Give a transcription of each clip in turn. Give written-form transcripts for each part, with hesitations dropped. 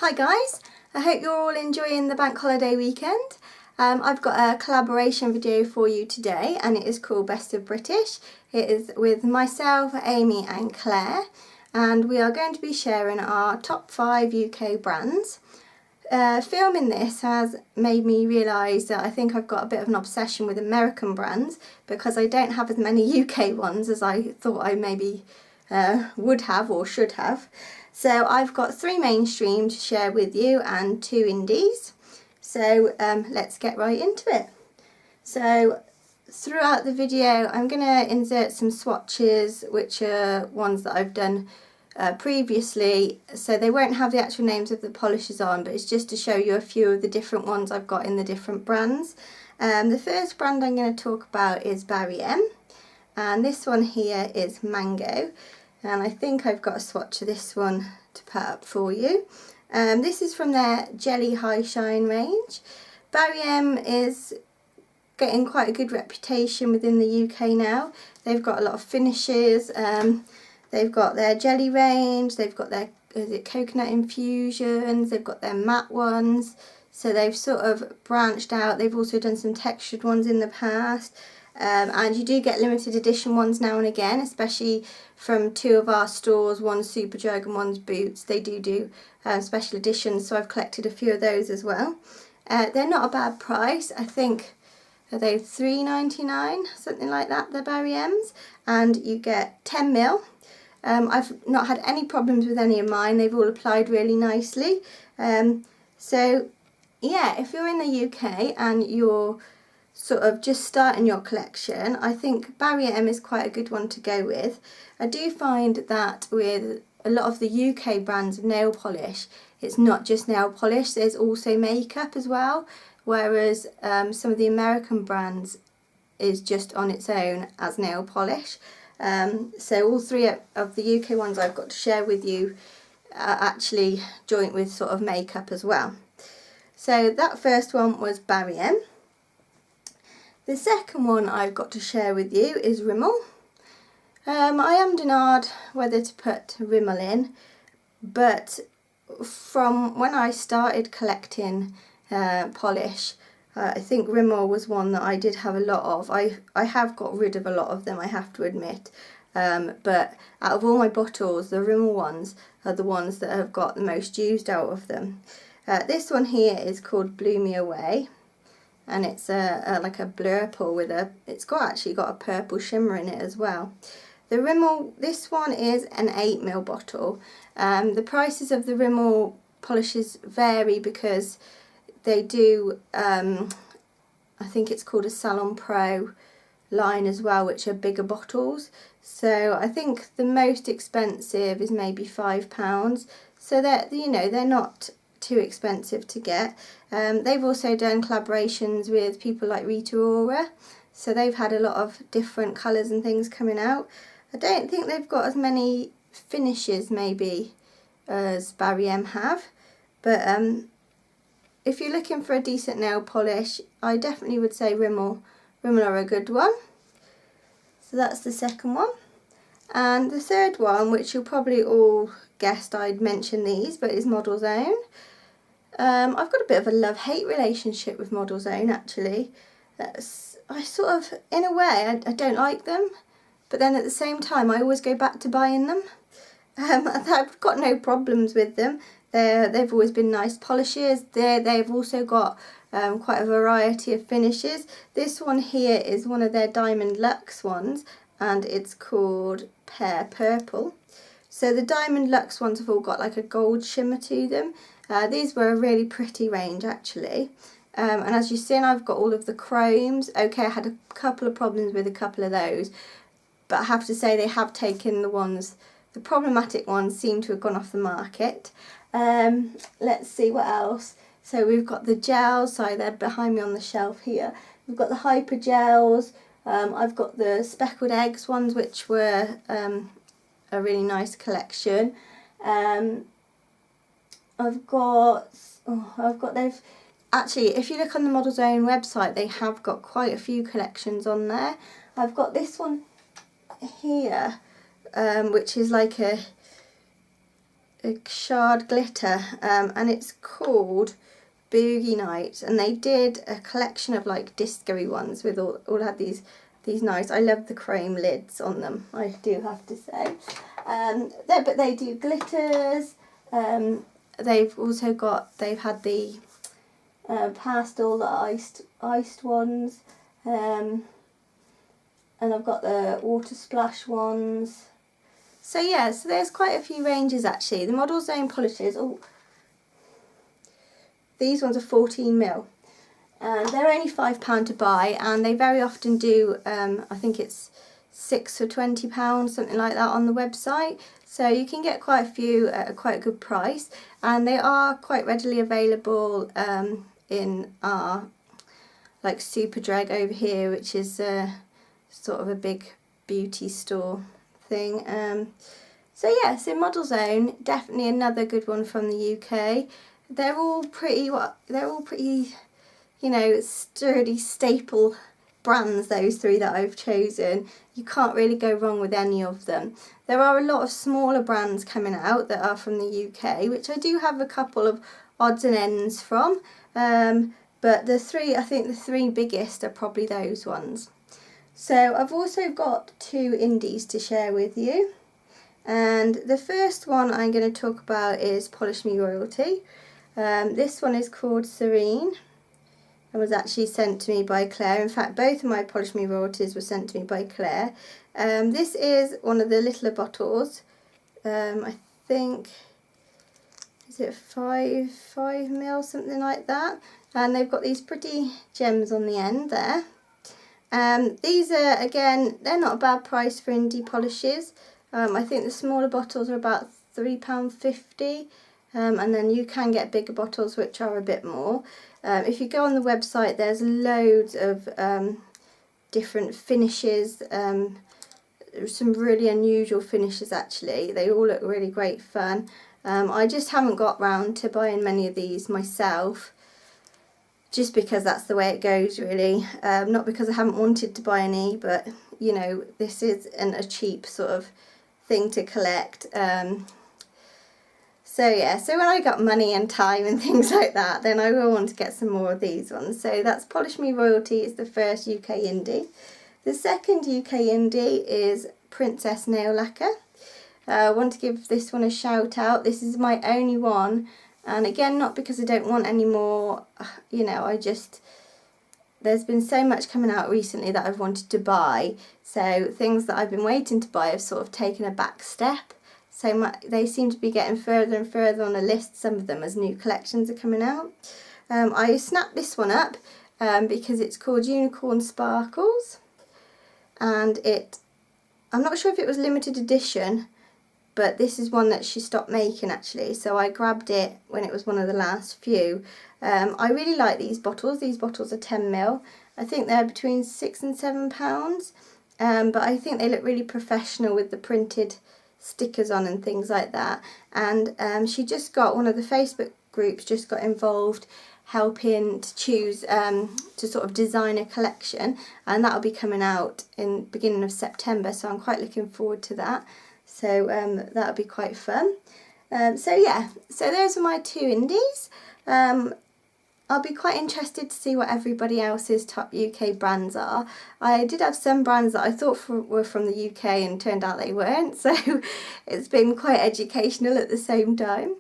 Hi guys, I hope you're all enjoying the bank holiday weekend. I've got a collaboration video for you today and it is called Best of British. It is with myself, Amy and Claire, and we are going to be sharing our top 5 UK brands. Filming this has made me realise that I think I've got a bit of an obsession with American brands because I don't have as many UK ones as I thought I maybe would have or should have. So I've got 3 mainstream to share with you and 2 indies. So let's get right into it. So throughout the video I'm going to insert some swatches which are ones that I've done previously, so they won't have the actual names of the polishes on, but it's just to show you a few of the different ones I've got in the different brands. The first brand I'm going to talk about is Barry M, and this one here is Mango, and I think I've got a swatch of this one to put up for you. This is from their Jelly High Shine range. Barry M is getting quite a good reputation within the UK now. They've got a lot of finishes. They've got their jelly range, they've got their coconut infusions, they've got their matte ones, so they've sort of branched out. They've also done some textured ones in the past, and you do get limited edition ones now and again, especially from 2 of our stores, one's Superdrug and one's Boots. They do special editions, so I've collected a few of those as well. They're not a bad price. I think they're £3.99, something like that, they're Barry M's, and you get 10ml. I've not had any problems with any of mine. They've all applied really nicely. So yeah, if you're in the UK and you're sort of just starting your collection, I think Barry M is quite a good one to go with. I do find that with a lot of the UK brands of nail polish, it's not just nail polish, there's also makeup as well, whereas some of the American brands is just on its own as nail polish. So all 3 of the UK ones I've got to share with you are actually joint with sort of makeup as well. So that first one was Barry M. The second one I've got to share with you is Rimmel. I am denied whether to put Rimmel in, but from when I started collecting polish, I think Rimmel was one that I did have a lot of. I have got rid of a lot of them, I have to admit, but out of all my bottles, the Rimmel ones are the ones that have got the most used out of them. This one here is called Blew Me Away, and it's like a blurple with it's actually got a purple shimmer in it as well. The Rimmel, this one is an 8ml bottle. The prices of the Rimmel polishes vary because they do, I think it's called a Salon Pro line as well, which are bigger bottles. So I think the most expensive is maybe £5. So that, you know, they're not too expensive to get. They've also done collaborations with people like Rita Ora, so they've had a lot of different colours and things coming out. I don't think they've got as many finishes maybe as Barry M have, but if you're looking for a decent nail polish, I definitely would say Rimmel are a good one. So that's the second one. And the third one, which you'll probably all guessed I'd mention these, but is Model's Own. I've got a bit of a love-hate relationship with Model's Own actually. I sort of, in a way, I don't like them, but then at the same time I always go back to buying them. I've got no problems with them. They've always been nice polishes. They've also got quite a variety of finishes. This one here is one of their Diamond Luxe ones, and it's called Pear Purple. So the Diamond Luxe ones have all got like a gold shimmer to them. These were a really pretty range actually. And as you've seen, I've got all of the chromes. Okay, I had a couple of problems with a couple of those, but I have to say they have taken the problematic ones seem to have gone off the market. Let's see what else. So we've got the gels, sorry, they're behind me on the shelf here. We've got the hyper gels. I've got the speckled eggs ones, which were a really nice collection. I've got they've actually, if you look on the Model's Own website, they have got quite a few collections on there. I've got this one here, which is like a shard glitter, and it's called Boogie Night, and they did a collection of like disco-y ones with all had these nice, I love the chrome lids on them, I do have to say. But they do glitters. They've also got, they've had the pastel, the iced ones, and I've got the water splash ones. So yeah, so there's quite a few ranges actually. The Model Zone polishes, these ones are 14mm. And they're only £5 to buy, and they very often do, I think it's 6 for £20, something like that on the website. So you can get quite a few at a quite good price, and they are quite readily available in our like Superdrug over here, which is sort of a big beauty store thing. So yeah, so Model Zone, definitely another good one from the UK. They're all pretty, you know, sturdy staple brands, those three that I've chosen. You can't really go wrong with any of them. There are a lot of smaller brands coming out that are from the UK, which I do have a couple of odds and ends from, but the three, I think the three biggest are probably those ones. So I've also got two indies to share with you, and the first one I'm going to talk about is Polish Me Royalty. This one is called Serene and was actually sent to me by Claire. In fact, both of my Polish Me Royalties were sent to me by Claire. This is one of the littler bottles. I think, is it 5mm, something like that. And they've got these pretty gems on the end there. These are, again, they're not a bad price for indie polishes. I think the smaller bottles are about £3.50. And then you can get bigger bottles which are a bit more. If you go on the website, there's loads of different finishes, some really unusual finishes actually. They all look really great fun. I just haven't got round to buying many of these myself, just because that's the way it goes really. Not because I haven't wanted to buy any, but you know, this isn't a cheap sort of thing to collect. So yeah, so when I got money and time and things like that, then I will want to get some more of these ones. So that's Polish Me Royalty, is the first UK indie. The second UK indie is Princess Nail Lacquer. I want to give this one a shout out. This is my only one, and again, not because I don't want any more, you know, there's been so much coming out recently that I've wanted to buy, so things that I've been waiting to buy have sort of taken a back step. So they seem to be getting further and further on the list, some of them, as new collections are coming out. I snapped this one up because it's called Unicorn Sparkles, and I'm not sure if it was limited edition, but this is one that she stopped making actually, so I grabbed it when it was one of the last few. I really like these bottles. These bottles are 10mm. I think they're between £6 and £7, but I think they look really professional with the printed stickers on and things like that. And she just got, one of the Facebook groups just got involved helping to choose, to sort of design a collection, and that'll be coming out in beginning of September, so I'm quite looking forward to that. So that'll be quite fun. So yeah, so those are my two indies. I'll be quite interested to see what everybody else's top UK brands are. I did have some brands that I thought were from the UK and turned out they weren't, so it's been quite educational at the same time.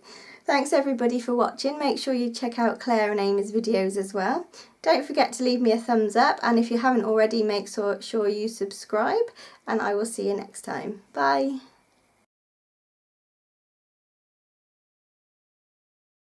Thanks everybody for watching. Make sure you check out Claire and Amy's videos as well. Don't forget to leave me a thumbs up, and if you haven't already, make sure you subscribe, and I will see you next time. Bye.